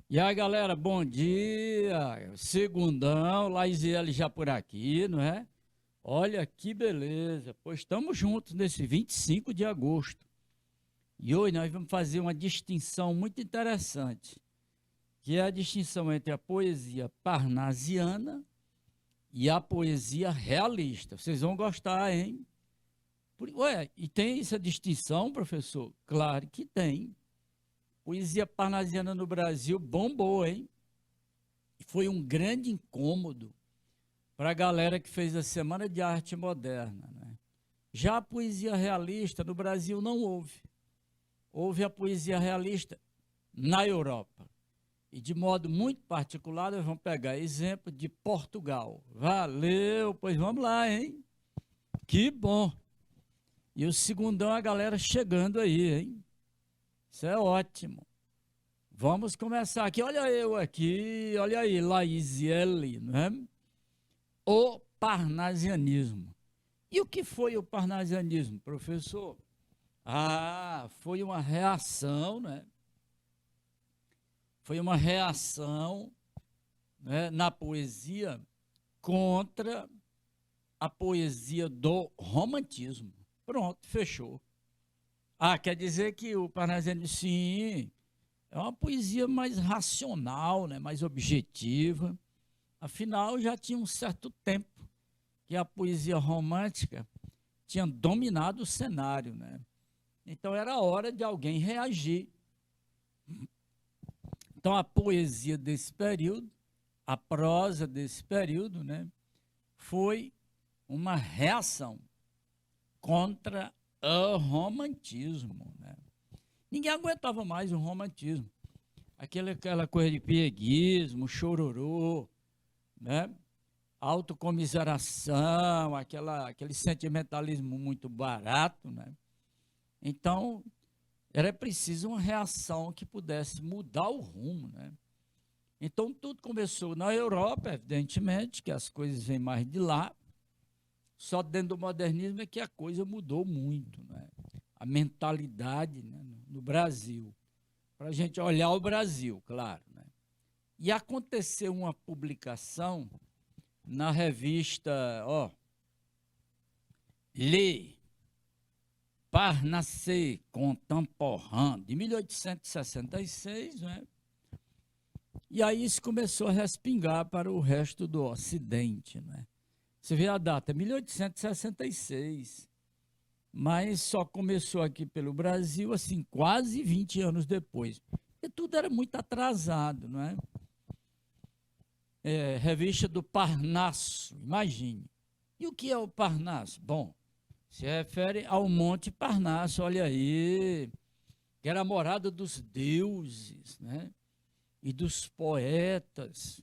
E aí, galera, bom dia. Segundão, Laisiele já por aqui, não é? Olha que beleza. Pois estamos juntos nesse 25 de agosto. E hoje nós vamos fazer uma distinção muito interessante, que é a distinção entre a poesia parnasiana e a poesia realista. Vocês vão gostar, hein? Ué, e tem essa distinção, professor? Claro que tem. Poesia parnasiana no Brasil bombou, hein? E foi um grande incômodo para a galera que fez a Semana de Arte Moderna, né? Já a poesia realista no Brasil não houve. Houve a poesia realista na Europa. E de modo muito particular, nós vamos pegar exemplo de Portugal. Valeu, pois vamos lá, hein? Que bom. E o segundão, a galera chegando aí, hein? Isso é ótimo. Vamos começar aqui. Olha eu aqui, olha aí, Laisiele, né? O parnasianismo. E o que foi o parnasianismo, professor? Foi uma reação, né? Foi uma reação, né, na poesia contra a poesia do romantismo. Pronto, fechou. Quer dizer que o parnasianismo, sim, é uma poesia mais racional, né, mais objetiva. Afinal, já tinha um certo tempo que a poesia romântica tinha dominado o cenário, né? Então era hora de alguém reagir. Então a poesia desse período, a prosa desse período, né, foi uma reação contra o romantismo, né? Ninguém aguentava mais o romantismo. Aquela coisa de pieguismo, chororô, né? Autocomiseração, aquele sentimentalismo muito barato, né? Então, era preciso uma reação que pudesse mudar o rumo, né? Então, tudo começou na Europa, evidentemente, que as coisas vêm mais de lá. Só dentro do modernismo é que a coisa mudou muito, né? A mentalidade, né, no Brasil. Para a gente olhar o Brasil, claro, né? E aconteceu uma publicação na revista, Le Parnasse Contemporain, de 1866, né? E aí isso começou a respingar para o resto do Ocidente, né? Você vê a data, 1866, mas só começou aqui pelo Brasil, assim, quase 20 anos depois. E tudo era muito atrasado, não é? Revista do Parnaso, imagine. E o que é o Parnaso? Bom, se refere ao Monte Parnaso, olha aí, que era a morada dos deuses, né? E dos poetas.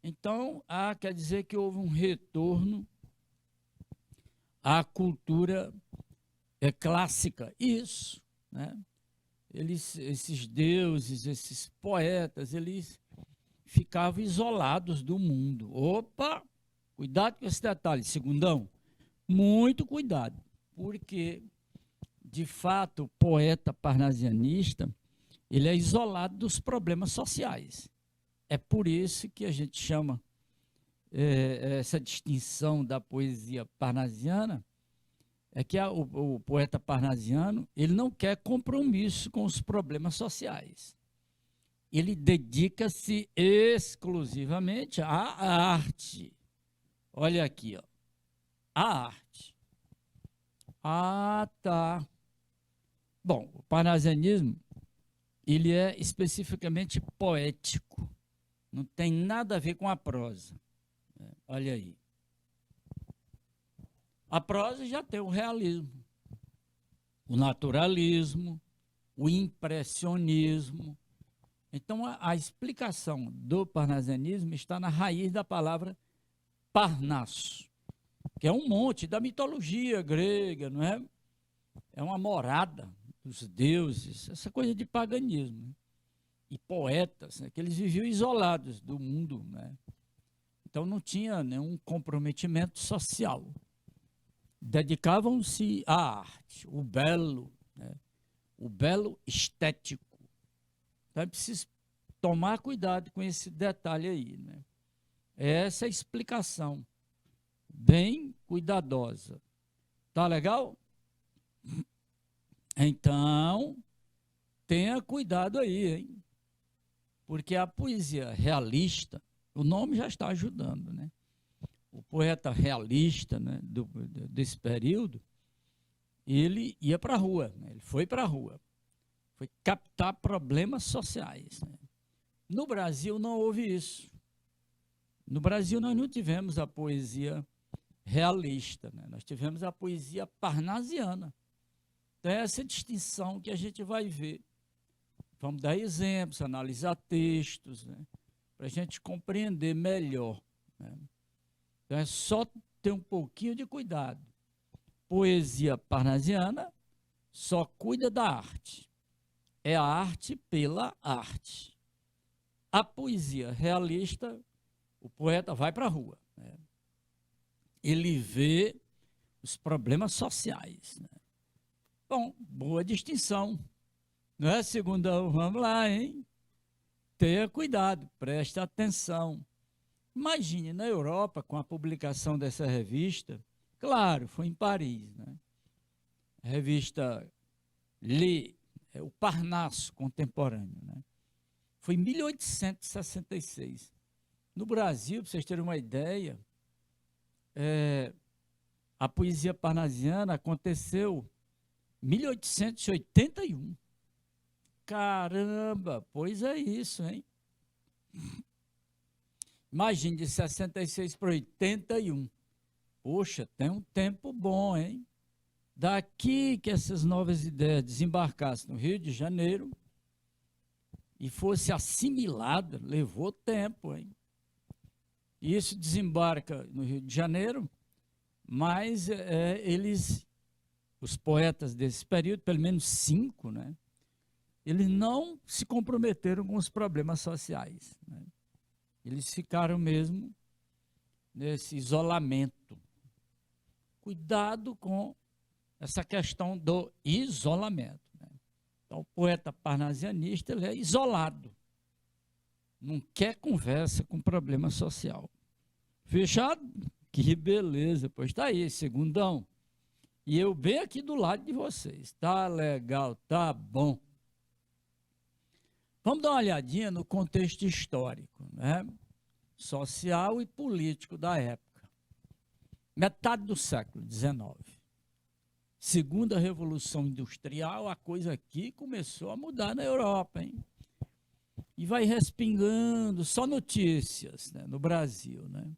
Então, quer dizer que houve um retorno à cultura clássica. Isso, né? Esses deuses, esses poetas, eles ficavam isolados do mundo. Opa! Cuidado com esse detalhe, segundão. Muito cuidado, porque, de fato, o poeta parnasianista, ele é isolado dos problemas sociais. É por isso que a gente chama essa distinção da poesia parnasiana, é que o poeta parnasiano, ele não quer compromisso com os problemas sociais. Ele dedica-se exclusivamente à arte. Olha aqui, ó, a arte. Tá. Bom, o parnasianismo, ele é especificamente poético. Não tem nada a ver com a prosa. Olha aí. A prosa já tem o realismo, o naturalismo, o impressionismo. Então, a explicação do parnasianismo está na raiz da palavra Parnaso, que é um monte da mitologia grega, não é? É uma morada dos deuses, essa coisa de paganismo. E poetas, né, que eles viviam isolados do mundo, né? Então não tinha nenhum comprometimento social. Dedicavam-se à arte, o belo estético. Então é preciso tomar cuidado com esse detalhe aí, né? Essa é a explicação, bem cuidadosa. Tá legal? Então, tenha cuidado aí, hein? Porque a poesia realista, o nome já está ajudando, né? O poeta realista, né, desse período, ele ia para a rua, né? Ele foi para a rua, foi captar problemas sociais, né? No Brasil não houve isso. No Brasil nós não tivemos a poesia realista, né? Nós tivemos a poesia parnasiana. Então é essa distinção que a gente vai ver. Vamos dar exemplos, analisar textos, né? Para a gente compreender melhor, né? Então é só ter um pouquinho de cuidado. Poesia parnasiana só cuida da arte. É a arte pela arte. A poesia realista, o poeta vai para a rua, né? Ele vê os problemas sociais, né? Bom, boa distinção. Não é, segundão? Vamos lá, hein? Tenha cuidado, preste atenção. Imagine, na Europa, com a publicação dessa revista, claro, foi em Paris, né? A revista Le, o Parnaso Contemporâneo, né? Foi em 1866. No Brasil, para vocês terem uma ideia, a poesia parnasiana aconteceu em 1881. Caramba, pois é isso, hein? Imagine, de 66 para 81. Poxa, tem um tempo bom, hein? Daqui que essas novas ideias desembarcassem no Rio de Janeiro e fosse assimilada, levou tempo, hein? E isso desembarca no Rio de Janeiro, mas os poetas desse período, pelo menos 5, né? Eles não se comprometeram com os problemas sociais, né? Eles ficaram mesmo nesse isolamento. Cuidado com essa questão do isolamento, né? Então, o poeta parnasianista, ele é isolado. Não quer conversa com problema social. Fechado? Que beleza. Pois está aí, segundão. E eu bem aqui do lado de vocês. Tá legal, tá bom. Vamos dar uma olhadinha no contexto histórico, né? Social e político da época. Metade do século XIX. Segunda Revolução Industrial, a coisa aqui começou a mudar na Europa, hein? E vai respingando, só notícias, né, no Brasil, né?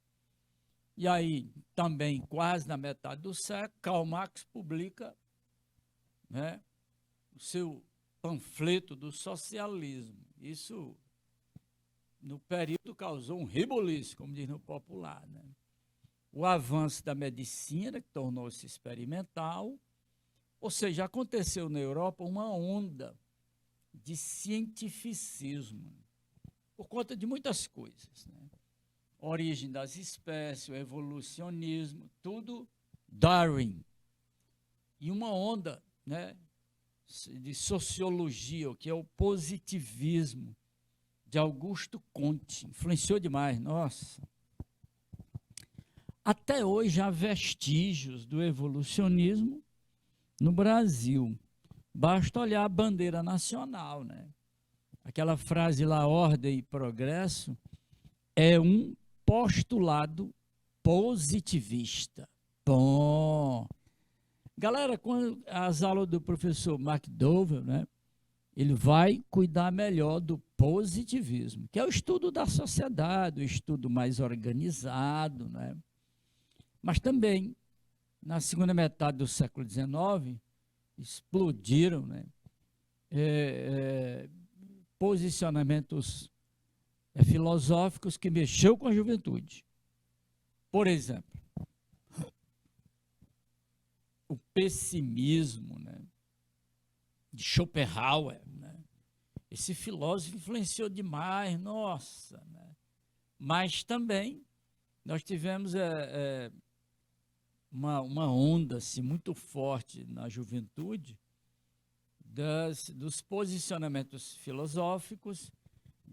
E aí, também, quase na metade do século, Karl Marx publica, né, o seu panfleto do socialismo. Isso, no período, causou um reboliço, como diz no popular, né? O avanço da medicina, que tornou-se experimental, ou seja, aconteceu na Europa uma onda de cientificismo, por conta de muitas coisas, né? Origem das espécies, o evolucionismo, tudo Darwin. E uma onda, né, de sociologia, que é o positivismo, de Augusto Comte. Influenciou demais, nossa. Até hoje há vestígios do evolucionismo no Brasil. Basta olhar a bandeira nacional, né? Aquela frase lá, ordem e progresso, é um postulado positivista. Bom, galera, com as aulas do professor McDowell, né, ele vai cuidar melhor do positivismo, que é o estudo da sociedade, o estudo mais organizado, né? Mas também, na segunda metade do século XIX, explodiram, né, posicionamentos filosóficos que mexeu com a juventude. Por exemplo, o pessimismo, né, de Schopenhauer, né? Esse filósofo influenciou demais, nossa, né? Mas também nós tivemos uma onda assim, muito forte na juventude dos posicionamentos filosóficos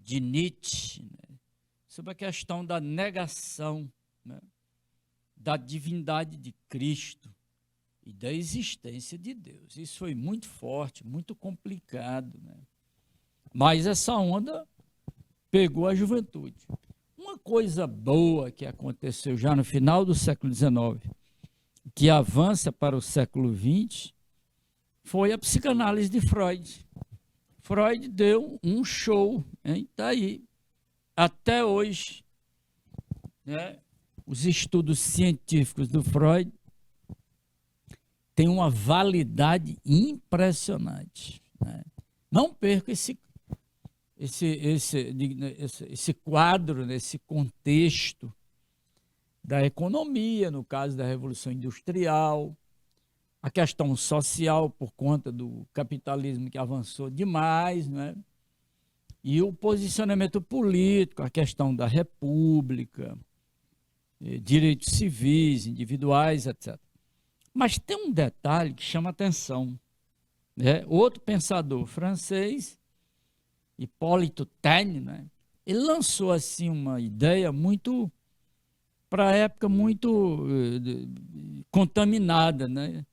de Nietzsche, né, sobre a questão da negação, né, da divindade de Cristo e da existência de Deus. Isso foi muito forte, muito complicado, né? Mas essa onda pegou a juventude. Uma coisa boa que aconteceu já no final do século XIX, que avança para o século XX, foi a psicanálise de Freud. Freud deu um show, está aí, até hoje, né? Os estudos científicos do Freud têm uma validade impressionante, né? Não perca esse quadro, esse contexto da economia, no caso da Revolução Industrial, a questão social por conta do capitalismo que avançou demais, né? E o posicionamento político, a questão da república, direitos civis, individuais, etc. Mas tem um detalhe que chama atenção, né? Outro pensador francês, Hipólito Taine, né? Ele lançou assim uma ideia muito, para a época, muito contaminada, né?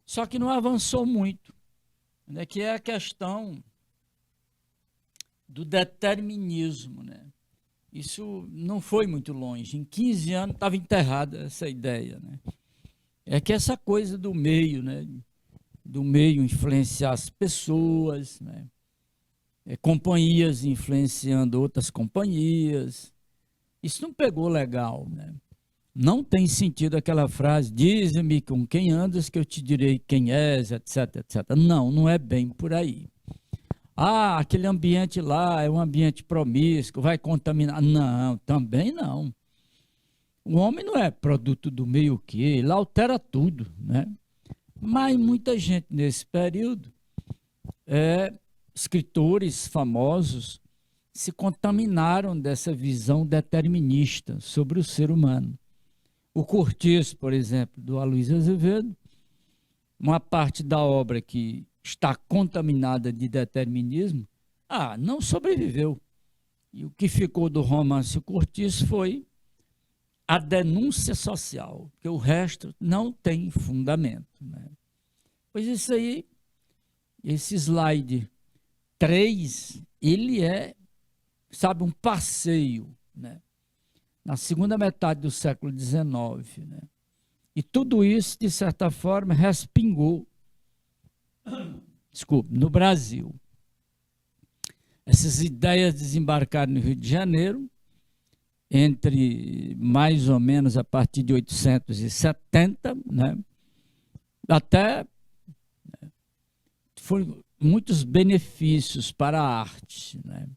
Só que não avançou muito, né? Que é a questão do determinismo, né? Isso não foi muito longe. Em 15 anos estava enterrada essa ideia, né? É que essa coisa do meio, né? Do meio influenciar as pessoas, né? Companhias influenciando outras companhias. Isso não pegou legal, né? Não tem sentido aquela frase, dize-me com quem andas que eu te direi quem és, etc, etc. Não, não é bem por aí. Ah, aquele ambiente lá é um ambiente promíscuo, vai contaminar. Não, também não. O homem não é produto do meio que, ele altera tudo, né? Mas muita gente nesse período, escritores famosos, se contaminaram dessa visão determinista sobre o ser humano. O Cortiço, por exemplo, do Aloysio Azevedo, uma parte da obra que está contaminada de determinismo, não sobreviveu. E o que ficou do romance O Cortiço foi a denúncia social, porque o resto não tem fundamento, né? Pois isso aí, esse slide 3, ele é, sabe, um passeio, né? Na segunda metade do século XIX, né? E tudo isso, de certa forma, respingou, no Brasil. Essas ideias desembarcaram no Rio de Janeiro, entre mais ou menos a partir de 1870, né? Até foram muitos benefícios para a arte, né?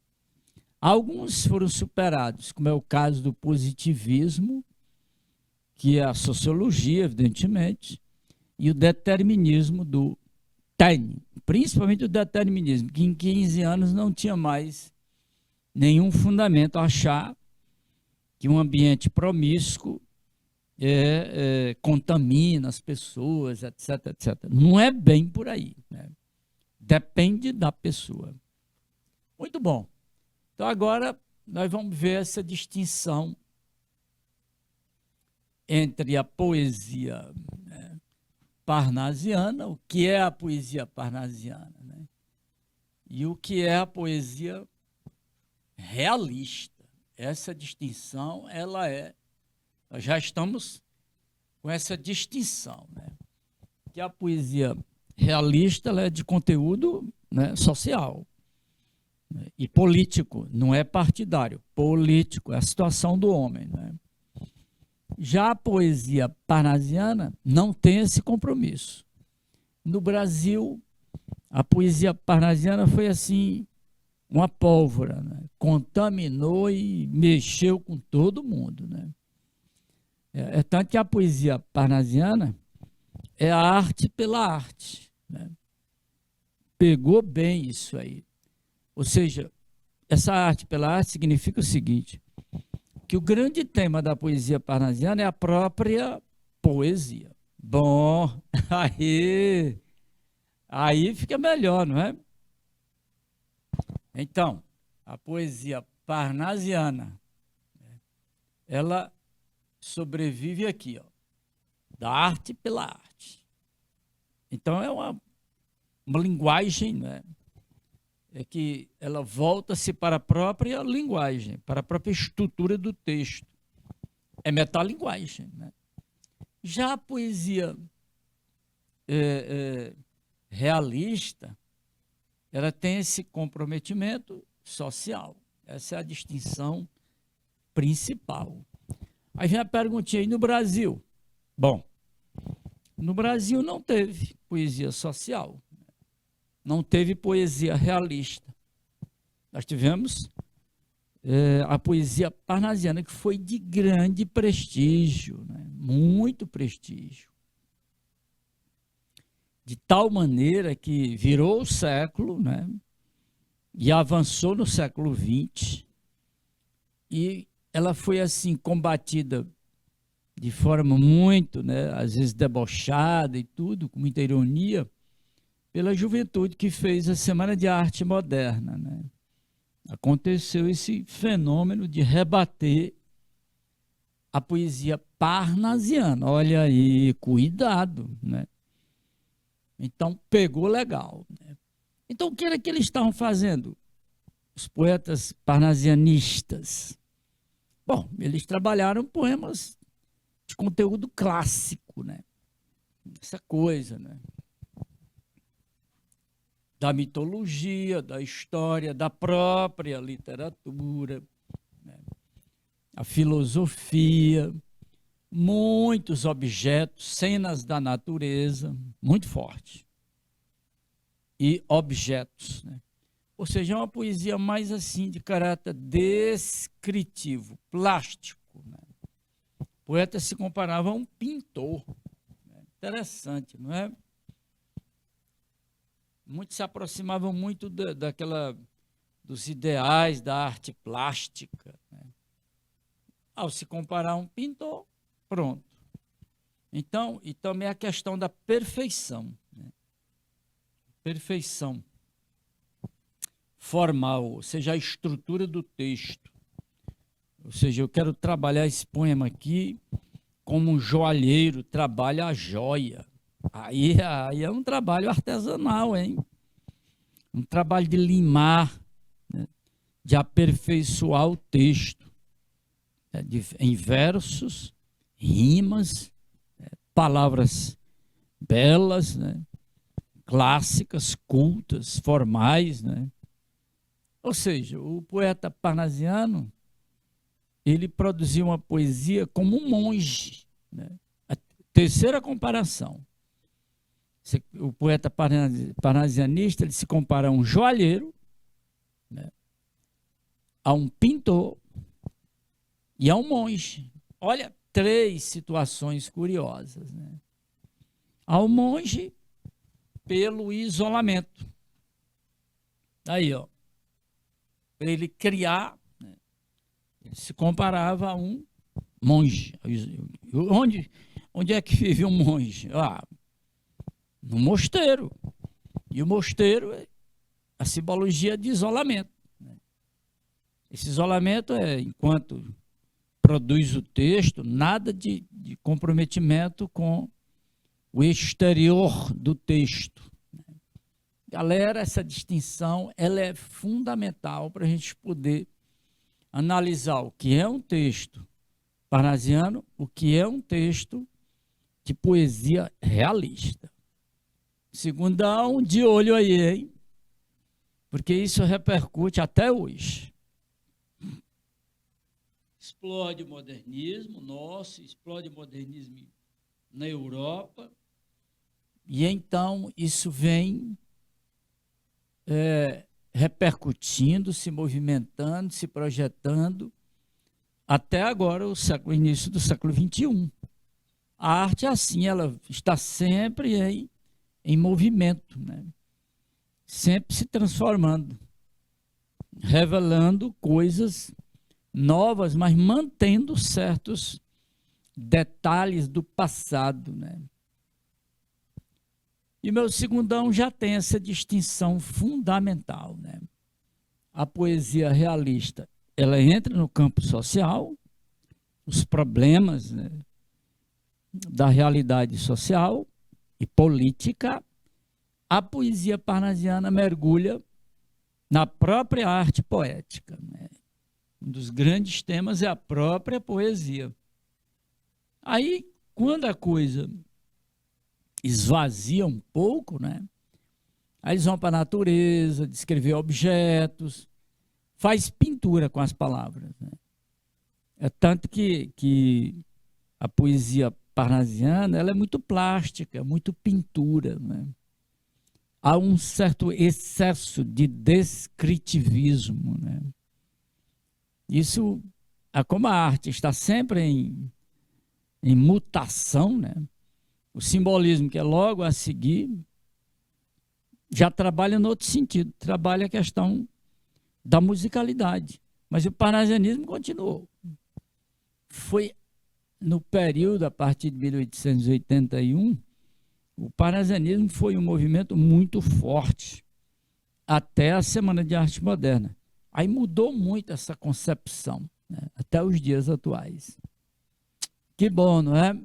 Alguns foram superados, como é o caso do positivismo, que é a sociologia, evidentemente, e o determinismo do Taine, principalmente o determinismo, que em 15 anos não tinha mais nenhum fundamento a achar que um ambiente promíscuo contamina as pessoas, etc, etc. Não é bem por aí, né? Depende da pessoa. Muito bom. Então, agora, nós vamos ver essa distinção entre a poesia, né, parnasiana, o que é a poesia parnasiana, né, e o que é a poesia realista. Essa distinção, nós já estamos com essa distinção, né, que a poesia realista ela é de conteúdo, né, social e político, não é partidário, político, é a situação do homem, né? Já a poesia parnasiana não tem esse compromisso. No Brasil, a poesia parnasiana foi assim, uma pólvora, né? Contaminou e mexeu com todo mundo, né? Tanto que a poesia parnasiana é a arte pela arte, né? Pegou bem isso aí. Ou seja, essa arte pela arte significa o seguinte, que o grande tema da poesia parnasiana é a própria poesia. Bom, aí fica melhor, não é? Então, a poesia parnasiana, ela sobrevive aqui, ó, da arte pela arte. Então é uma linguagem, né? É que ela volta-se para a própria linguagem, para a própria estrutura do texto. É metalinguagem, né? Já a poesia realista, ela tem esse comprometimento social. Essa é a distinção principal. Aí vem a perguntinha aí, no Brasil. Bom, no Brasil não teve poesia social, não teve poesia realista. Nós tivemos a poesia parnasiana, que foi de grande prestígio, né? Muito prestígio. De tal maneira que virou o século, né? E avançou no século XX, e ela foi assim combatida de forma muito, né, às vezes debochada e tudo, com muita ironia, pela juventude que fez a Semana de Arte Moderna, né? Aconteceu esse fenômeno de rebater a poesia parnasiana. Olha aí, cuidado, né? Então, pegou legal, né? Então, o que era que eles estavam fazendo? Os poetas parnasianistas. Bom, eles trabalharam poemas de conteúdo clássico, né? Essa coisa, né? Da mitologia, da história, da própria literatura, né? A filosofia, muitos objetos, cenas da natureza, muito forte. E objetos, né? Ou seja, é uma poesia mais assim de caráter descritivo, plástico, né? O poeta se comparava a um pintor, né? Interessante, não é? Muitos se aproximavam muito dos ideais da arte plástica, né? Ao se comparar a um pintor, pronto. Então, e também a questão da perfeição, né? Perfeição formal, ou seja, a estrutura do texto. Ou seja, eu quero trabalhar esse poema aqui como um joalheiro trabalha a joia. Aí é um trabalho artesanal, hein? Um trabalho de limar, né? De aperfeiçoar o texto, né? Em versos, rimas, né? Palavras belas, né? Clássicas, cultas, formais, né? Ou seja, o poeta parnasiano, ele produziu uma poesia como um monge, né? A terceira comparação. O poeta parnasianista, ele se compara a um joalheiro, né? A um pintor e a um monge. Olha, 3 situações curiosas, né? Ao monge, pelo isolamento. Aí, ó, para ele criar, né? Ele se comparava a um monge. Onde é que vive um monge? No mosteiro. E o mosteiro é a simbologia de isolamento, né? Esse isolamento é, enquanto produz o texto, nada de comprometimento com o exterior do texto. Galera, essa distinção ela é fundamental para a gente poder analisar o que é um texto parnasiano, o que é um texto de poesia realista. Segundão, de olho aí, hein? Porque isso repercute até hoje. Explode o modernismo nosso, explode o modernismo na Europa, e então isso vem repercutindo, se movimentando, se projetando, até agora, o início do século XXI. A arte, assim, ela está sempre em movimento, né? Sempre se transformando, revelando coisas novas, mas mantendo certos detalhes do passado, né? E meu segundão já tem essa distinção fundamental, né? a poesia realista, ela entra no campo social, os problemas, né, da realidade social e política. A poesia parnasiana mergulha na própria arte poética, né? Um dos grandes temas é a própria poesia. Aí, quando a coisa esvazia um pouco, né? Aí eles vão para a natureza, descrever objetos, faz pintura com as palavras, né? É tanto que a poesia parnasiana, ela é muito plástica, muito pintura, né? Há um certo excesso de descritivismo, né? Isso, como a arte está sempre em mutação, né? O simbolismo, que é logo a seguir, já trabalha no outro sentido, trabalha a questão da musicalidade. Mas o parnasianismo continuou. Foi no período, a partir de 1881, o parnasianismo foi um movimento muito forte, até a Semana de Arte Moderna. Aí mudou muito essa concepção, né, até os dias atuais. Que bom, não é?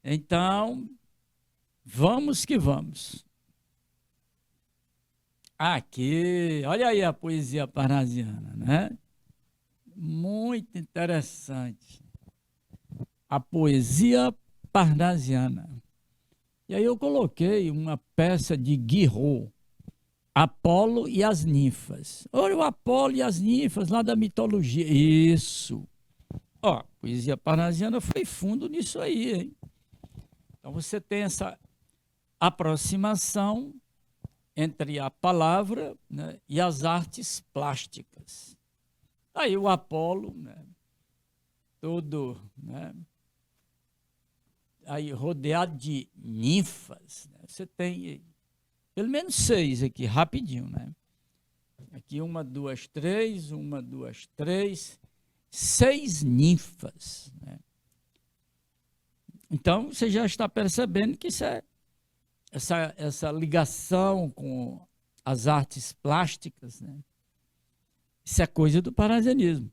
Então, vamos que vamos. Aqui, olha aí a poesia parnasiana, né? Muito interessante. A poesia parnasiana. E aí eu coloquei uma peça de Guirot, Apolo e as ninfas. Olha o Apolo e as ninfas lá da mitologia. Isso. Ó, a poesia parnasiana foi fundo nisso aí, hein? Então você tem essa aproximação entre a palavra, né, e as artes plásticas. Aí o Apolo, né, todo, né, aí rodeado de ninfas, né? Você tem pelo menos 6 aqui, rapidinho, né? Aqui 1, 2, 3, 1, 2, 3, 6 ninfas, né? Então, você já está percebendo que isso é essa ligação com as artes plásticas, né? Isso é coisa do parnasianismo.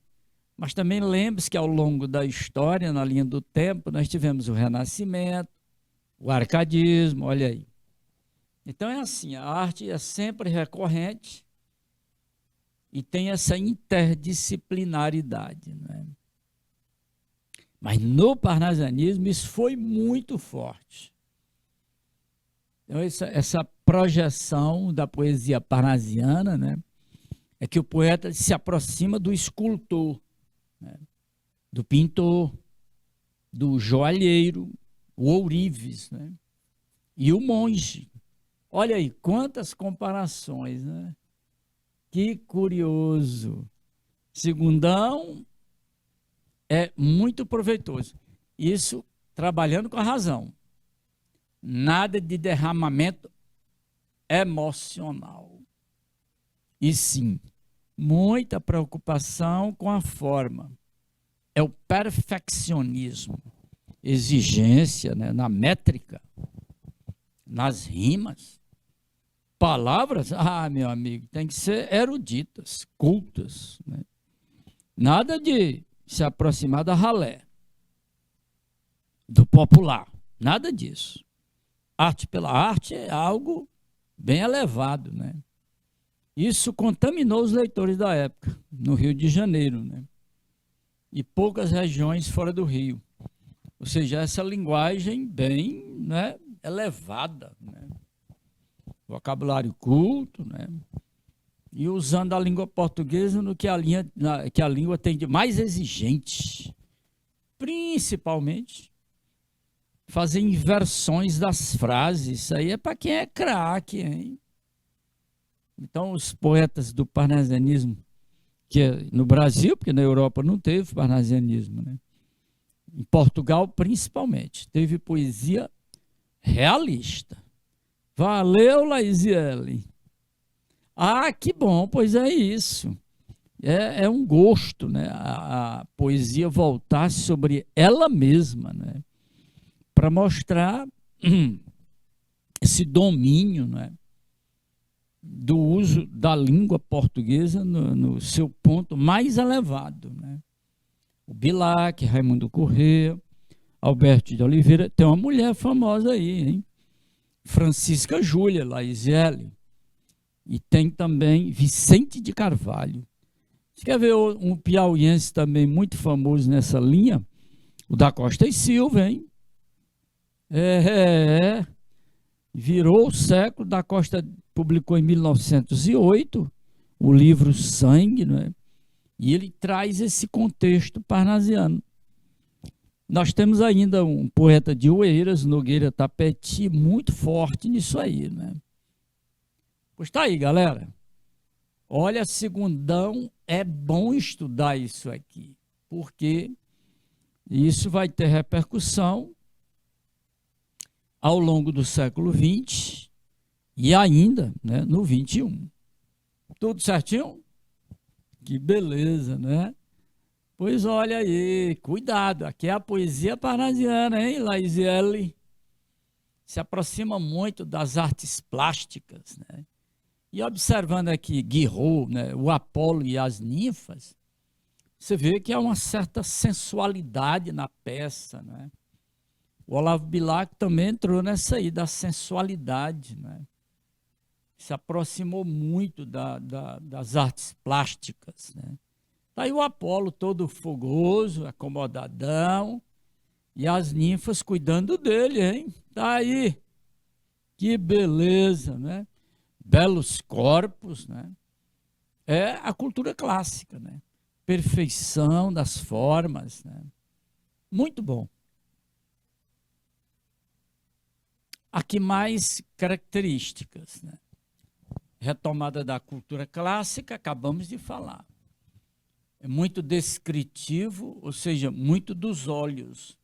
Mas também lembre-se que ao longo da história, na linha do tempo, nós tivemos o Renascimento, o Arcadismo, olha aí. Então é assim, a arte é sempre recorrente e tem essa interdisciplinaridade, né? Mas no parnasianismo isso foi muito forte. Então essa projeção da poesia parnasiana, né, é que o poeta se aproxima do escultor, né, do pintor, do joalheiro, o ourives, né, e o monge. Olha aí, quantas comparações, né? Que curioso. Segundão é muito proveitoso. Isso trabalhando com a razão. Nada de derramamento emocional. E sim, muita preocupação com a forma. É o perfeccionismo. Exigência, né, na métrica, nas rimas. Palavras, meu amigo, tem que ser eruditas, cultas, né? Nada de se aproximar da ralé, do popular, nada disso. Arte pela arte é algo bem elevado, né? Isso contaminou os leitores da época, no Rio de Janeiro, né? E poucas regiões fora do Rio. Ou seja, essa linguagem bem, né, elevada, né? Vocabulário culto, né? E usando a língua portuguesa no que a língua tem de mais exigente. Principalmente, fazer inversões das frases. Isso aí é para quem é craque, hein? Então, os poetas do parnasianismo, que é no Brasil, porque na Europa não teve parnasianismo, né? Em Portugal, principalmente, teve poesia realista. Valeu, Laisiele. Ah, que bom, pois é isso. É um gosto, né? A poesia voltar sobre ela mesma, né? Para mostrar esse domínio, né, do uso da língua portuguesa no seu ponto mais elevado, né? O Bilac, Raimundo Corrêa, Alberto de Oliveira, tem uma mulher famosa aí, hein? Francisca Júlia Laisiele, e tem também Vicente de Carvalho. Você quer ver um piauiense também muito famoso nessa linha? O da Costa e Silva, hein? Virou o século. Da Costa publicou em 1908 o livro Sangue, né? E ele traz esse contexto parnasiano. Nós temos ainda um poeta de Oeiras, Nogueira Tapeti, muito forte nisso aí, né? Pois tá aí, galera. Olha, segundão, é bom estudar isso aqui, porque isso vai ter repercussão ao longo do século XX e ainda, né, no XXI. Tudo certinho? Que beleza, né? Pois olha aí, cuidado, aqui é a poesia parnasiana, hein, Laisiele? Se aproxima muito das artes plásticas, né? E observando aqui Guirot, né, o Apolo e as ninfas, você vê que há uma certa sensualidade na peça, né? O Olavo Bilac também entrou nessa aí, da sensualidade, né? Se aproximou muito das artes plásticas, né? Tá aí o Apolo todo fogoso, acomodadão, e as ninfas cuidando dele, hein? Tá aí, que beleza, né? Belos corpos, né? É a cultura clássica, né? Perfeição das formas, né? Muito bom. Aqui mais características, né? Retomada da cultura clássica, acabamos de falar. É muito descritivo, ou seja, muito dos olhos,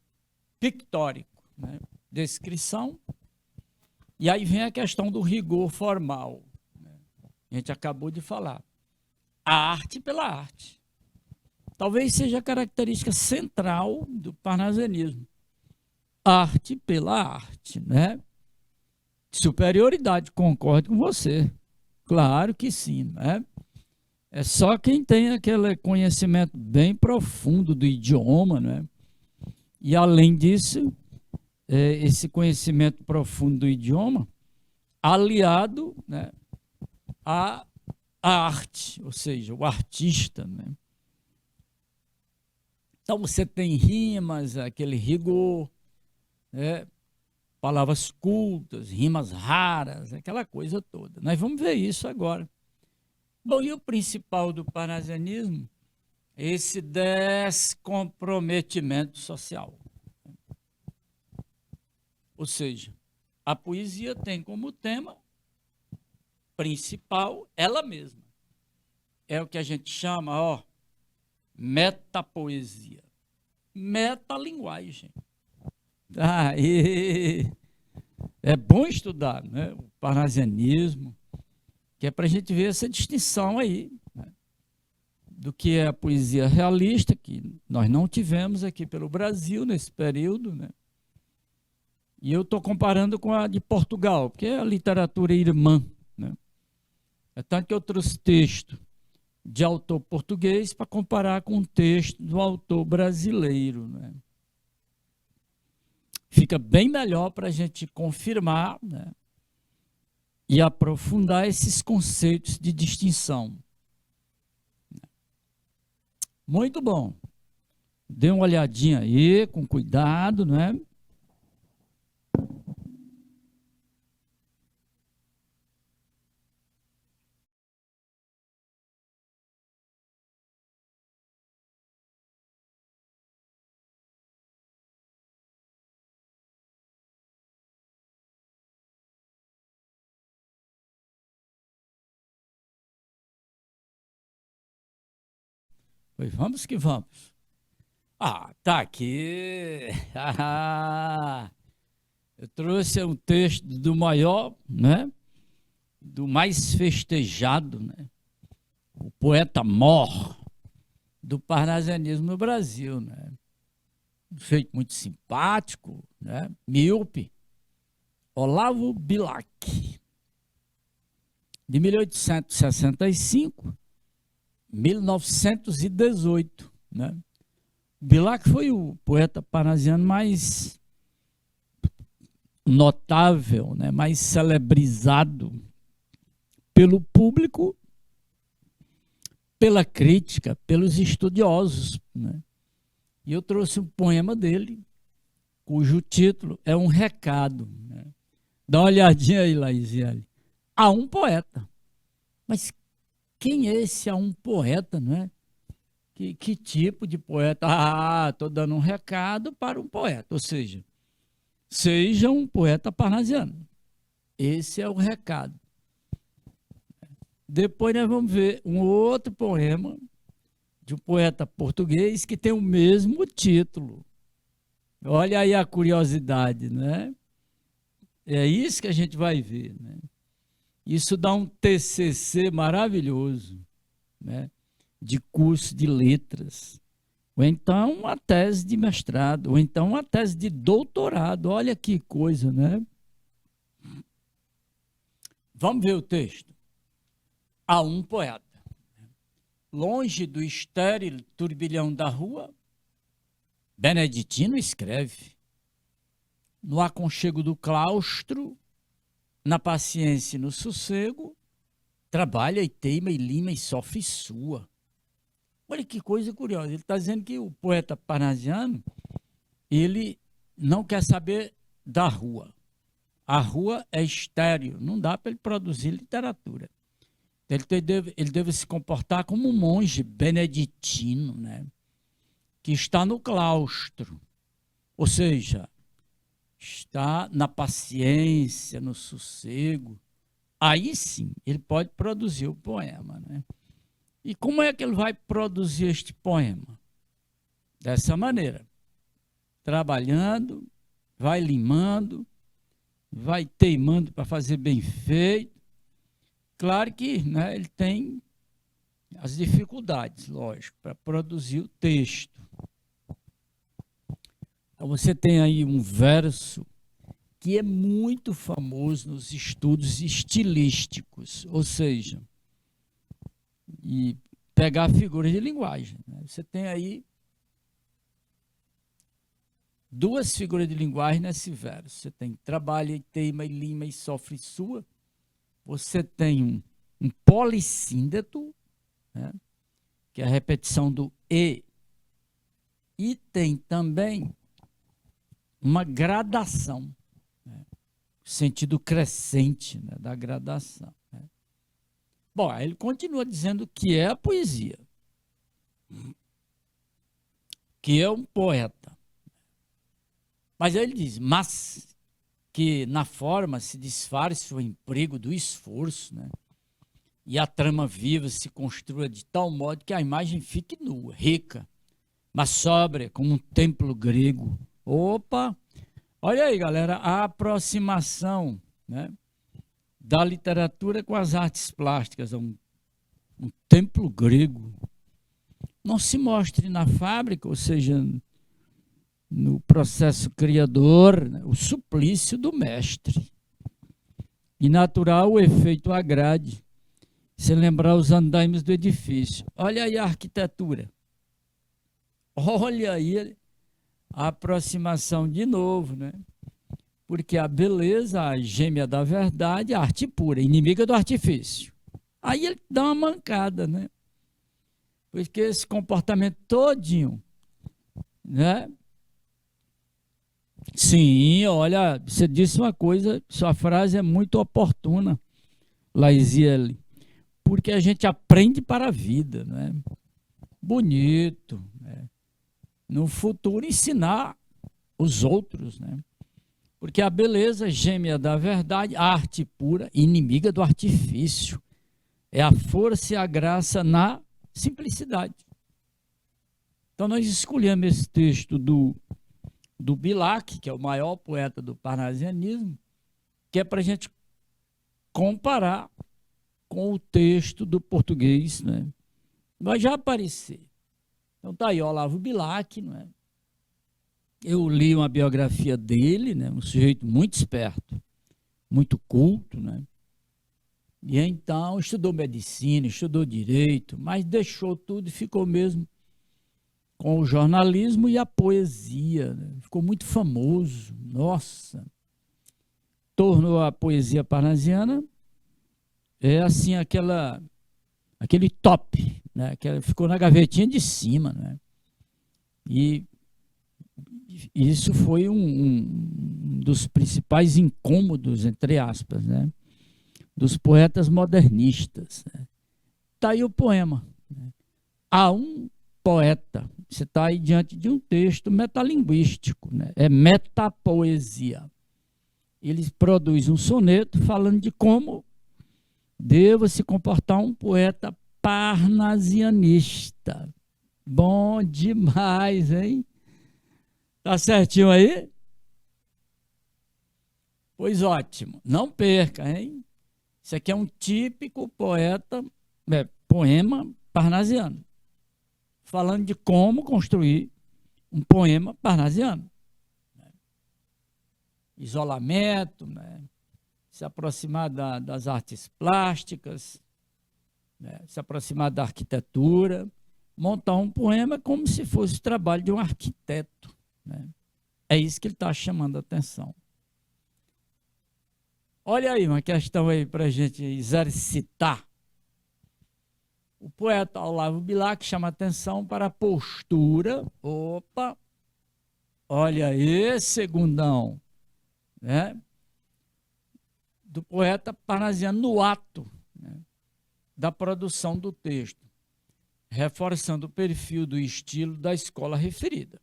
pictórico, né? Descrição. E aí vem a questão do rigor formal, né? A gente acabou de falar. A arte pela arte. Talvez seja a característica central do parnasianismo. Arte pela arte, né? Superioridade, concordo com você. Claro que sim, né? É só quem tem aquele conhecimento bem profundo do idioma, né? E além disso, esse conhecimento profundo do idioma, aliado, né, à arte, ou seja, o artista, né? Então você tem rimas, aquele rigor, né? Palavras cultas, rimas raras, aquela coisa toda. Nós vamos ver isso agora. Bom, e o principal do parnasianismo é esse descomprometimento social. Ou seja, a poesia tem como tema principal ela mesma. É o que a gente chama, ó, metapoesia. Metalinguagem. Aí, é bom estudar, né, o parnasianismo, que é para a gente ver essa distinção aí, né, do que é a poesia realista, que nós não tivemos aqui pelo Brasil nesse período, né? E eu estou comparando com a de Portugal, porque é a literatura irmã, né? É tanto que eu trouxe texto de autor português para comparar com o texto do autor brasileiro, né? Fica bem melhor para a gente confirmar, né, e aprofundar esses conceitos de distinção. Muito bom. Dê uma olhadinha aí, com cuidado, né? Pois vamos que vamos. Ah, tá aqui. Eu trouxe um texto do maior, né? Do mais festejado, né? O poeta mor do parnasianismo no Brasil, né? Um sujeito muito simpático, né? Míope, Olavo Bilac. de 1865 1918, né? Bilac foi o poeta parnasiano mais notável, né? Mais celebrizado pelo público, pela crítica, pelos estudiosos, né? E eu trouxe um poema dele, cujo título é Um Recado, né? Dá uma olhadinha aí, Laisiane. A um poeta. Mas quem é esse a um poeta, não é? Que tipo de poeta? Ah, estou dando um recado para um poeta. Ou seja, seja um poeta parnasiano. Esse é o recado. Depois nós vamos ver um outro poema de um poeta português que tem o mesmo título. Olha aí a curiosidade, né? É isso que a gente vai ver, né? Isso dá um TCC maravilhoso, né? De curso de letras, ou então uma tese de mestrado, ou então uma tese de doutorado. Olha que coisa, né? Vamos ver o texto. A um poeta. Longe do estéril turbilhão da rua, Beneditino escreve. No aconchego do claustro, na paciência e no sossego, trabalha e teima e lima e sofre sua. Olha que coisa curiosa. Ele está dizendo que o poeta parnasiano, ele não quer saber da rua. A rua é estéril, não dá para ele produzir literatura. Ele deve se comportar como um monge beneditino, né? Que está no claustro. Ou seja, está na paciência, no sossego. Aí sim, ele pode produzir o poema, né? E como é que ele vai produzir este poema? Dessa maneira, trabalhando, vai limando, vai teimando para fazer bem feito. Claro que, né, ele tem as dificuldades, lógico, para produzir o texto. Então você tem aí um verso que é muito famoso nos estudos estilísticos, ou seja, e pegar figuras de linguagem, né? Você tem aí duas figuras de linguagem nesse verso. Você tem trabalha e teima e lima e sofre sua. Você tem um polissíndeto, né? Que é a repetição do e tem também uma gradação, né? Sentido crescente, né, da gradação, né? Bom, aí ele continua dizendo que é a poesia, que é um poeta. Mas aí ele diz, mas que na forma se disfarce o emprego do esforço, né? E a trama viva se construa de tal modo que a imagem fique nua, rica, mas sóbria, como um templo grego. Opa! Olha aí, galera, a aproximação, né, da literatura com as artes plásticas, um templo grego. Não se mostre na fábrica, ou seja, no processo criador, né, o suplício do mestre. E natural o efeito agrade, se lembrar os andaimes do edifício. Olha aí a arquitetura. Olha aí a aproximação de novo, né? Porque a beleza, a gêmea da verdade, a arte pura, inimiga do artifício. Aí ele dá uma mancada, né? Porque esse comportamento todinho, né? Sim, olha, você disse uma coisa, sua frase é muito oportuna, Laisiele, porque a gente aprende para a vida, né? Bonito, né? No futuro ensinar os outros, né? Porque a beleza gêmea da verdade, a arte pura, inimiga do artifício. É a força e a graça na simplicidade. Então nós escolhemos esse texto do Bilac, que é o maior poeta do parnasianismo, que é para a gente comparar com o texto do português, né? Vai já aparecer. Então tá aí, Olavo Bilac, não é? Eu li uma biografia dele, né? Um sujeito muito esperto, muito culto, né? E então estudou medicina, estudou direito, mas deixou tudo e ficou mesmo com o jornalismo e a poesia, né? Ficou muito famoso, nossa. Tornou a poesia parnasiana assim aquele top, né? Que ficou na gavetinha de cima, né? E isso foi um dos principais incômodos, entre aspas, né? Dos poetas modernistas. Né? Tá aí o poema. Né? Há um poeta, você está aí diante de um texto metalinguístico, né? É metapoesia. Ele produz um soneto falando de como deva se comportar um poeta parnasianista. Bom demais, hein? Tá certinho aí? Pois ótimo. Não perca, hein? Isso aqui é um típico poema parnasiano. Falando de como construir um poema parnasiano. Isolamento, né? Se aproximar das artes plásticas, né? Se aproximar da arquitetura, montar um poema como se fosse o trabalho de um arquiteto. Né? É isso que ele está chamando a atenção. Olha aí uma questão aí para a gente exercitar. O poeta Olavo Bilac chama atenção para a postura. Opa! Olha aí, segundão. Né? Do poeta parnasiano no ato, né? Da produção do texto, reforçando o perfil do estilo da escola referida.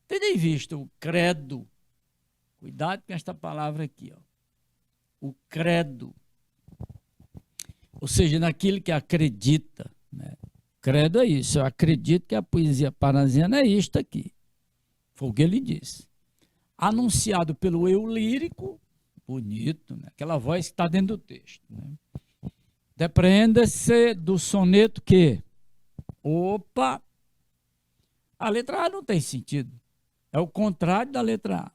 Tendo em vista o credo, cuidado com esta palavra aqui, ó. O credo, ou seja, naquilo que acredita. Né? Credo é isso, eu acredito que a poesia parnasiana é isto aqui. Foi o que ele disse. Anunciado pelo eu lírico, bonito, né? Aquela voz que está dentro do texto. Né? Depreenda-se do soneto que, opa, a letra A não tem sentido. É o contrário da letra A.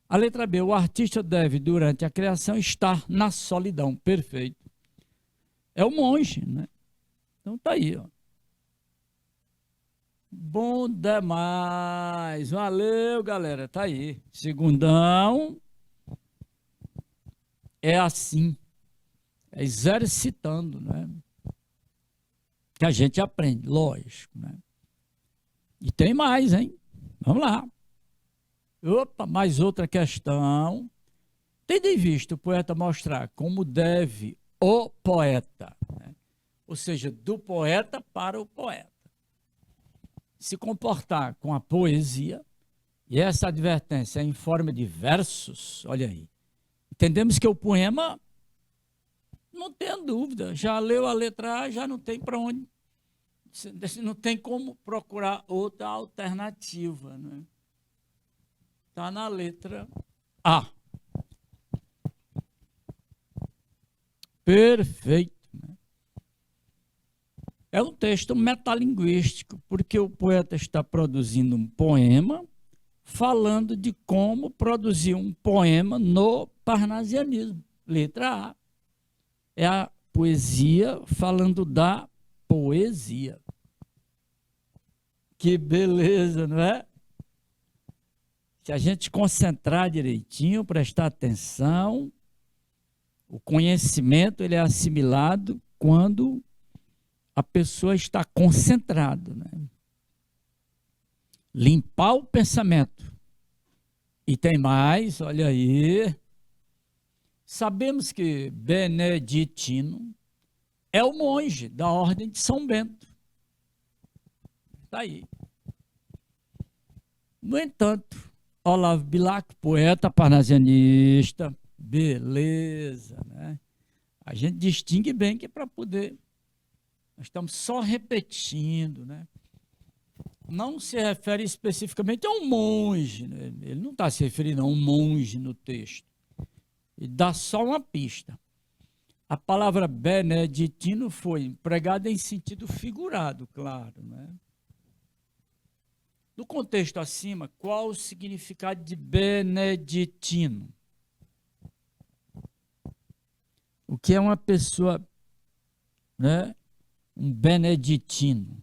A letra B, o artista deve, durante a criação, estar na solidão. Perfeito. É o monge, né? Então tá aí, ó. Bom demais. Valeu, galera. Tá aí. Segundão. É assim. É exercitando, né? Que a gente aprende, lógico, né? E tem mais, hein? Vamos lá. Opa, mais outra questão. Tendo em vista o poeta mostrar como deve o poeta, né? Ou seja, do poeta para o poeta, se comportar com a poesia, e essa advertência é em forma de versos, olha aí. Entendemos que o poema, não tem dúvida, já leu a letra A, já não tem para onde, não tem como procurar outra alternativa, né? Está na letra A. Perfeito. Né? É um texto metalinguístico, porque o poeta está produzindo um poema falando de como produzir um poema no parnasianismo. Letra A. É a poesia falando da poesia. Que beleza, não é? Se a gente concentrar direitinho, prestar atenção, o conhecimento ele é assimilado quando a pessoa está concentrada. Né? Limpar o pensamento. E tem mais, olha aí. Sabemos que Beneditino é o monge da Ordem de São Bento. Está aí. No entanto, Olavo Bilac, poeta parnasianista, beleza, né? A gente distingue bem que é para poder, nós estamos só repetindo, né? Não se refere especificamente a um monge, né? Ele não está se referindo a um monge no texto. Ele dá só uma pista. A palavra beneditino foi empregada em sentido figurado, claro, né? No contexto acima, qual o significado de beneditino? O que é uma pessoa, né, um beneditino?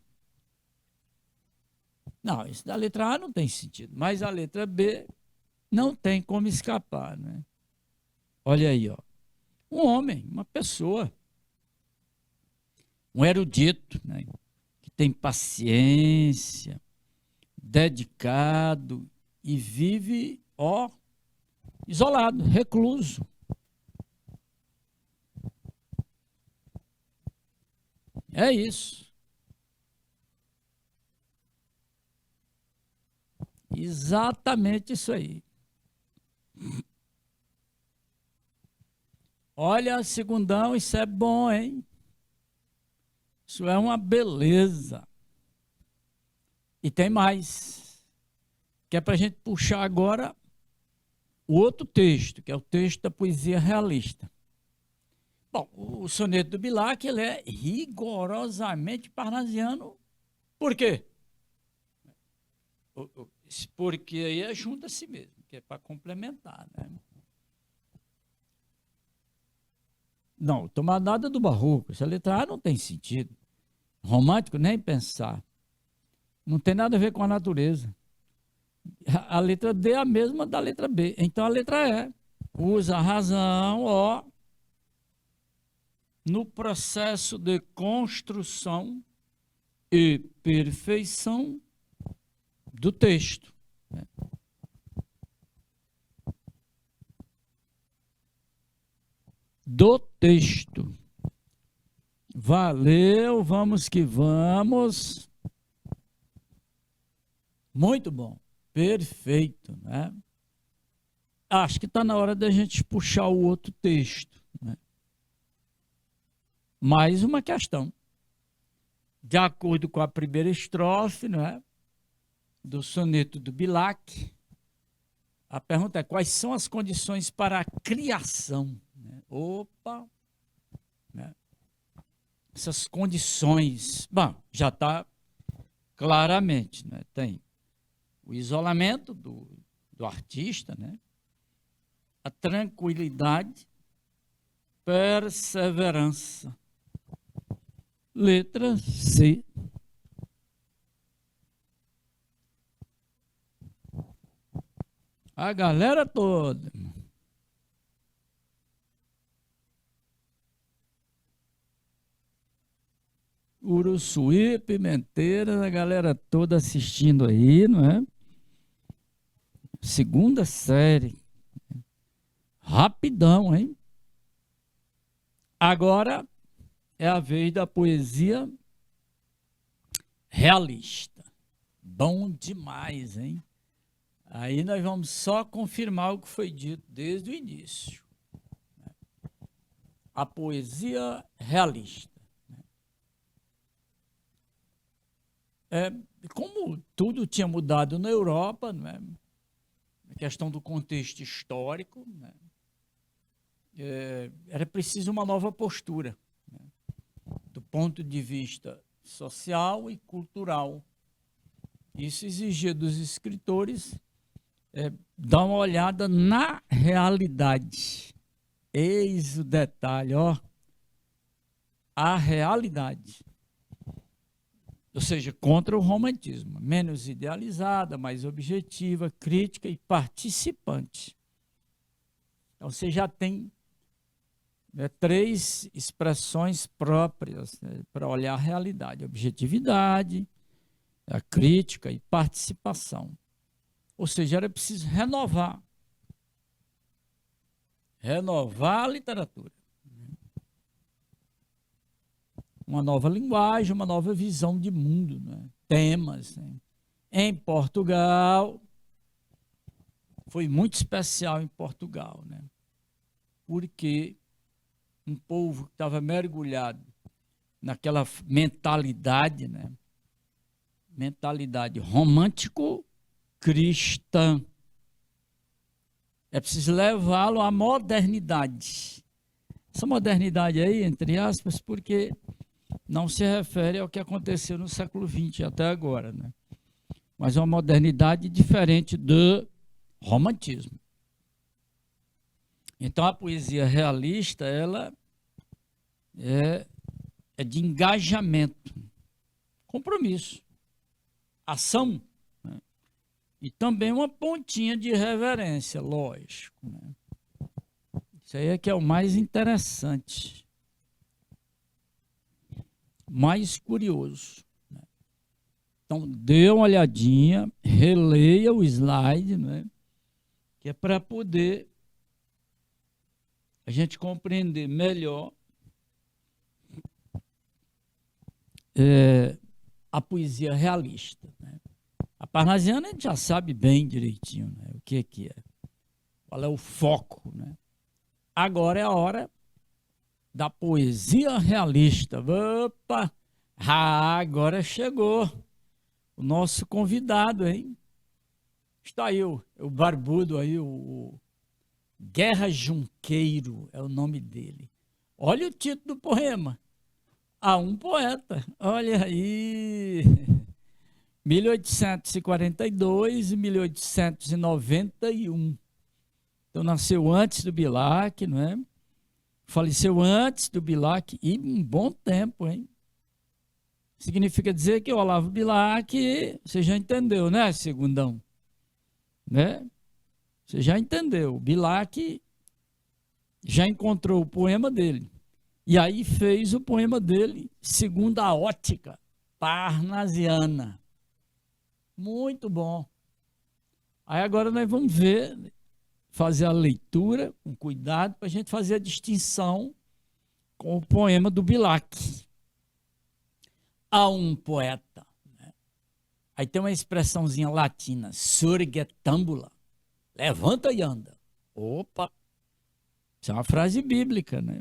Não, isso da letra A não tem sentido, mas a letra B não tem como escapar, né? Olha aí, ó. Um homem, uma pessoa, um erudito, né, que tem paciência, dedicado e vive, ó, isolado, recluso. É isso. Exatamente isso aí. Olha, segundão, isso é bom, hein? Isso é uma beleza. E tem mais. Que é para a gente puxar agora o outro texto, que é o texto da poesia realista. Bom, o soneto do Bilac, ele é rigorosamente parnasiano. Por quê? Porque aí é junto a si mesmo, que é para complementar, né? Não, tomar nada do barroco. Essa letra A não tem sentido. Romântico, nem pensar. Não tem nada a ver com a natureza. A letra D é a mesma da letra B. Então a letra E usa a razão, ó, no processo de construção e perfeição do texto. Do texto. Valeu, vamos que vamos. Muito bom, perfeito, né? Acho que está na hora da gente puxar o outro texto, né? Mais uma questão. De acordo com a primeira estrofe, né, do soneto do Bilac, a pergunta é: quais são as condições para a criação? Opa! Né? Essas condições, bom, já está claramente, né? Tem o isolamento do artista, né? A tranquilidade, perseverança. Letra C. A galera toda. Uruçuí, Pimenteira, a galera toda assistindo aí, não é? Segunda série. Rapidão, hein? Agora é a vez da poesia realista. Bom demais, hein? Aí nós vamos só confirmar o que foi dito desde o início. A poesia realista. Como tudo tinha mudado na Europa, não é? A questão do contexto histórico, né? Era preciso uma nova postura, né? Do ponto de vista social e cultural. Isso exigia dos escritores dar uma olhada na realidade. Eis o detalhe, ó. A realidade. Ou seja, contra o romantismo, menos idealizada, mais objetiva, crítica e participante. Então você já tem, né, 3 expressões próprias, né, para olhar a realidade: objetividade, a crítica e participação. Ou seja, era preciso renovar a literatura. Uma nova linguagem, uma nova visão de mundo, né? Temas. Né? Em Portugal, foi muito especial em Portugal, né? Porque um povo que estava mergulhado naquela mentalidade, né? Mentalidade romântico-cristã. É preciso levá-lo à modernidade. Essa modernidade aí, entre aspas, porque não se refere ao que aconteceu no século XX até agora, né? Mas uma modernidade diferente do romantismo. Então a poesia realista, ela é de engajamento, compromisso, ação, né? E também uma pontinha de reverência, lógico, né? Isso aí é que é o mais interessante, mais curioso, né? Então, dê uma olhadinha, releia o slide, né? Que é para poder a gente compreender melhor a poesia realista, né? A parnasiana a gente já sabe bem direitinho, né? O que é, qual é o foco, né? Agora é a hora da poesia realista. Opa! Agora chegou o nosso convidado, hein? Está aí o barbudo aí, o Guerra Junqueiro é o nome dele. Olha o título do poema. A um poeta. Olha aí. 1842 e 1891. Então nasceu antes do Bilac, não é? Faleceu antes do Bilac e um bom tempo, hein? Significa dizer que o Olavo Bilac, você já entendeu, né, segundão? Né? Você já entendeu. O Bilac já encontrou o poema dele. E aí fez o poema dele segundo a ótica parnasiana. Muito bom. Aí agora nós vamos ver, fazer a leitura com cuidado para a gente fazer a distinção com o poema do Bilac. A um poeta. Né? Aí tem uma expressãozinha latina, surgetambula, levanta e anda. Opa! Isso é uma frase bíblica, né?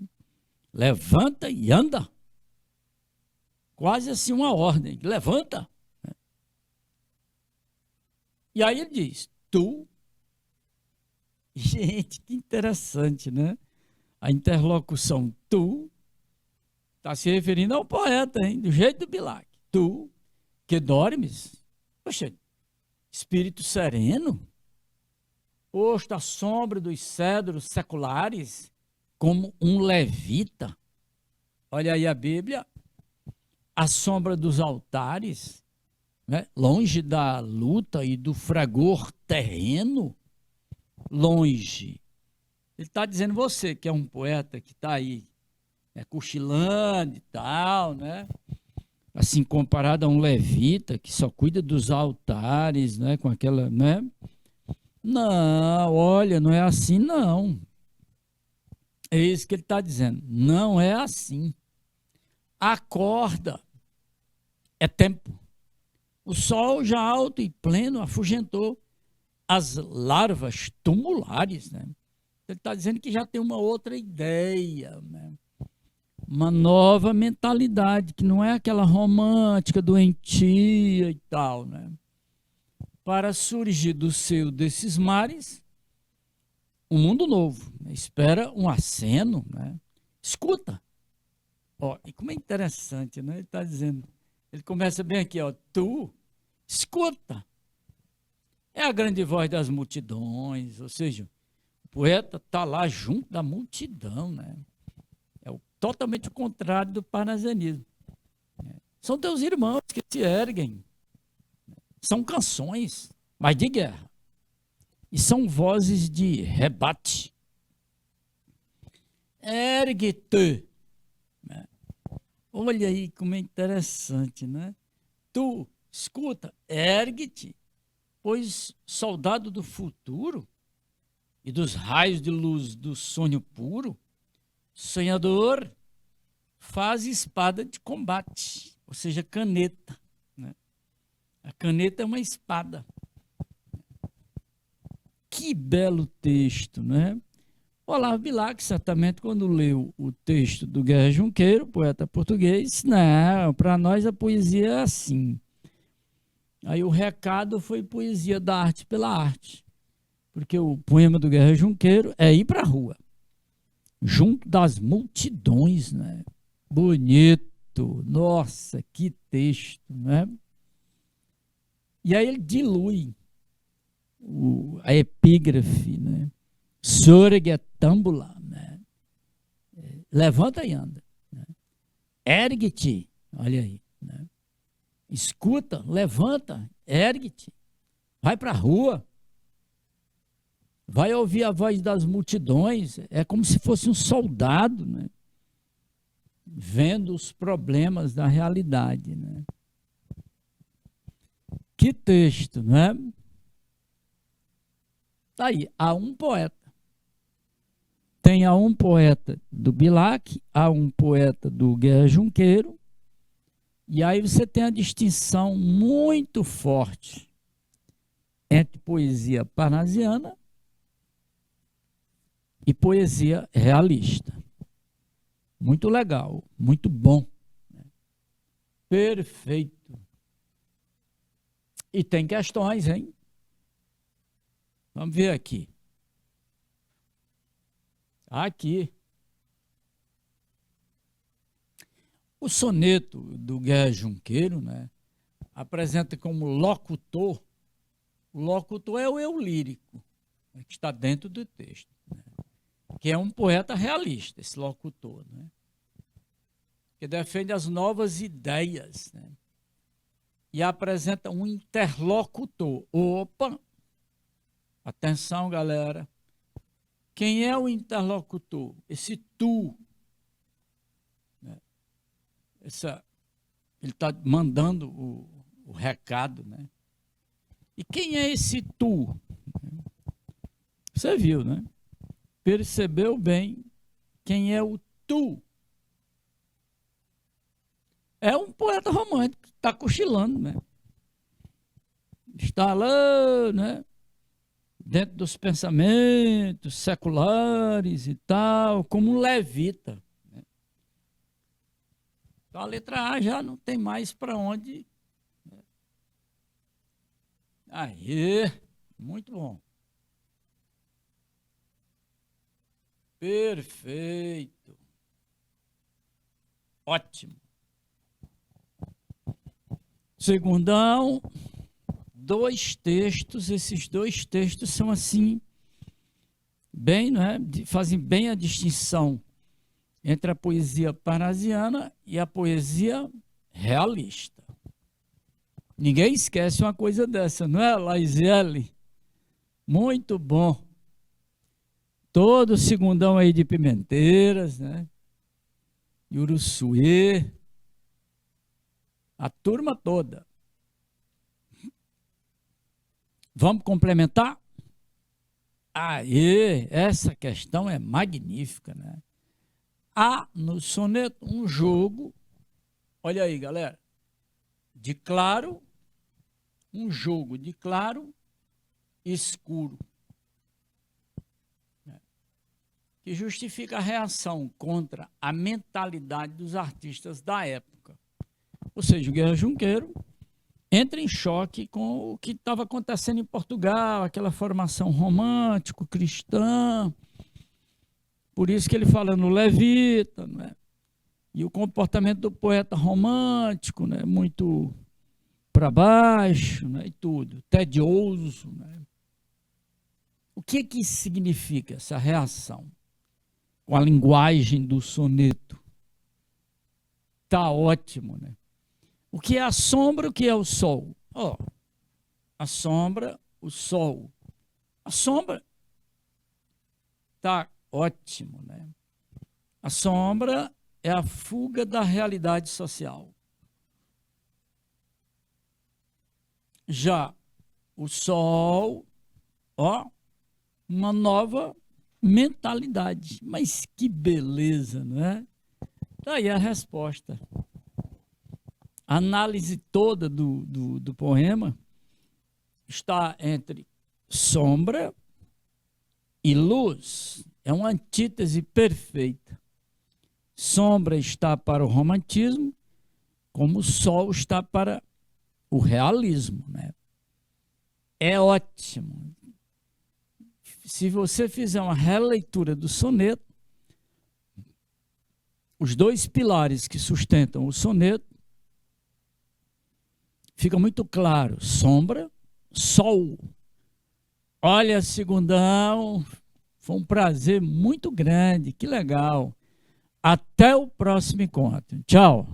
Levanta e anda. Quase assim uma ordem, levanta. E aí ele diz, tu. Gente, que interessante, né? A interlocução tu está se referindo ao poeta, hein? Do jeito do Bilac. Tu, que dormes, poxa, espírito sereno, posto à sombra dos cedros seculares, como um levita. Olha aí a Bíblia, à sombra dos altares, né? Longe da luta e do fragor terreno, longe. Ele está dizendo, você que é um poeta que está aí, cochilando e tal, né? Assim, comparado a um levita que só cuida dos altares, né? Com aquela, né? Não, olha, não é assim, não. É isso que ele está dizendo. Não é assim. Acorda. É tempo. O sol já alto e pleno afugentou as larvas tumulares, né? Ele está dizendo que já tem uma outra ideia, né? Uma nova mentalidade, que não é aquela romântica, doentia e tal, né? Para surgir do seio desses mares, um mundo novo. Né? Espera um aceno, né? Escuta. Ó, e como é interessante, né? Ele está dizendo, ele começa bem aqui, ó, tu, escuta. É a grande voz das multidões, ou seja, o poeta está lá junto da multidão, né? É totalmente o contrário do parnasianismo. São teus irmãos que se erguem. São canções, mas de guerra. E são vozes de rebate. Ergue-te. Olha aí como é interessante, né? Tu, escuta, ergue-te, pois soldado do futuro e dos raios de luz do sonho puro, sonhador, faz espada de combate, ou seja, caneta. Né? A caneta é uma espada. Que belo texto, né? Olavo Bilac, certamente, quando leu o texto do Guerra Junqueiro, poeta português, não, para nós a poesia é assim. Aí o recado foi poesia da arte pela arte, porque o poema do Guerra Junqueiro é ir para a rua, junto das multidões, né? Bonito, nossa, que texto, né? E aí ele dilui a epígrafe, né? Surgetambula, né? Levanta e anda. Né? ergue-te, olha aí, né? Escuta, levanta, ergue-te, vai para a rua, vai ouvir a voz das multidões, é como se fosse um soldado, né? Vendo os problemas da realidade, né? Que texto, né? Tá aí, há um poeta. Tem a um poeta do Bilac, há um poeta do Guerra Junqueiro, e aí você tem a distinção muito forte entre poesia parnasiana e poesia realista. Muito legal, muito bom. Perfeito. E tem questões, hein? Vamos ver aqui. Aqui. O soneto do Guerra Junqueiro, né, apresenta como locutor, o locutor é o eu lírico, né, que está dentro do texto, né, que é um poeta realista, esse locutor, né, que defende as novas ideias, né, e apresenta um interlocutor. Opa! Atenção, galera. Quem é o interlocutor? Esse tu. Ele está mandando o recado, né? E quem é esse tu? Você viu, né? Percebeu bem quem é o tu? É um poeta romântico que está cochilando, né? Está lá, né? Dentro dos pensamentos seculares e tal, como um levita. Então a letra A já não tem mais para onde. Aí, muito bom. Perfeito. Ótimo. Segundão, dois textos, esses dois textos são assim, bem, né, fazem bem a distinção entre a poesia parnasiana e a poesia realista. Ninguém esquece uma coisa dessa, não é, Laisiele? Muito bom. Todo segundão aí de Pimenteiras, né? Uruçuê, a turma toda. Vamos complementar? Aê, essa questão é magnífica, né? Há no soneto um jogo, olha aí, galera, de claro, um jogo de claro e escuro, né, que justifica a reação contra a mentalidade dos artistas da época. Ou seja, o Guerra Junqueiro entra em choque com o que estava acontecendo em Portugal, aquela formação romântico-cristã. Por isso que ele fala no Levita, né? E o comportamento do poeta romântico, né? Muito para baixo, né? E tudo, tedioso. Né? O que isso significa, essa reação com a linguagem do soneto? Tá ótimo, né? O que é a sombra, o que é o sol? Ó, a sombra, o sol. A sombra tá ótimo, né? A sombra é a fuga da realidade social. Já o sol, ó, uma nova mentalidade. Mas que beleza, não é? Daí a resposta. A análise toda do poema está entre sombra e luz. É uma antítese perfeita. Sombra está para o romantismo, como o sol está para o realismo, né? É ótimo. Se você fizer uma releitura do soneto, os dois pilares que sustentam o soneto, fica muito claro: sombra, sol. Olha, segundão, foi um prazer muito grande, que legal. Até o próximo encontro. Tchau.